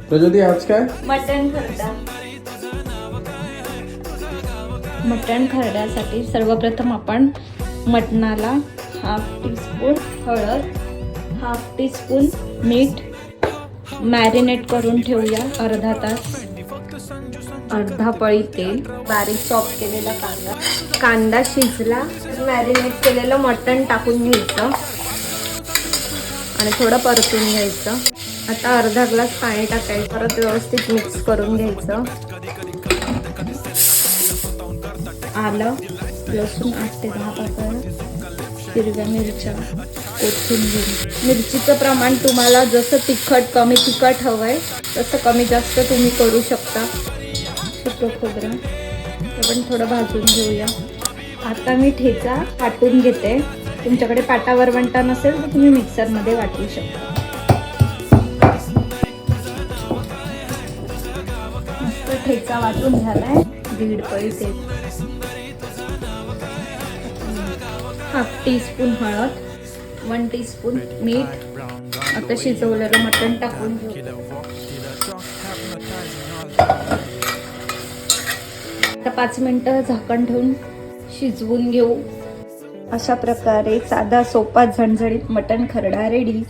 प्रज्योती आज काय? मटण खरडा. मटण खरड्यासाठी सर्वप्रथम आपण मटणाला 1/2 टीस्पून हळद, 1/2 टीस्पून मीठ मॅरिनेट करून ठेवूया अर्धा तास. अर्धा पळी तेल, बारीक चॉप केलेला कांदा. कांदा शिजला, मॅरिनेट केलेलं मटण टाकून घ्यायचं आणि थोडं परतून घ्यायचं. आता अर्धा ग्लास पाणी टाकायचं, परत व्यवस्थित मिक्स करून घ्यायचं. आलं, लसूण 8 ते 10 पाकळ्या, हिरव्या मिरच्या, कोथिंबीर. मिरचीचं प्रमाण तुम्हाला जसं तिखट कमी तिखट हवंय तसं कमी जास्त तुम्ही करू शकता. सुकं खोबरं ते पण थोडं भाजून घेऊया. आता मी ठेचा वाटून घेते. तुमच्याकडे पाटा वरवंटा नसेल तर तुम्ही मिक्सरमध्ये वाटू शकता. मस्त ठेचा वाटून झालाय. 1.5 पळी तेल, 1/2 टीस्पून हळद, 1 टीस्पून मीठ. आता शिजवलेलं मटण टाकून घेऊ. आता 5 मिनिटं झाकण ठेवून शिजवून घेऊ. अशा प्रकारे साधा सोपा झणझणीत मटण खरडा रेडी.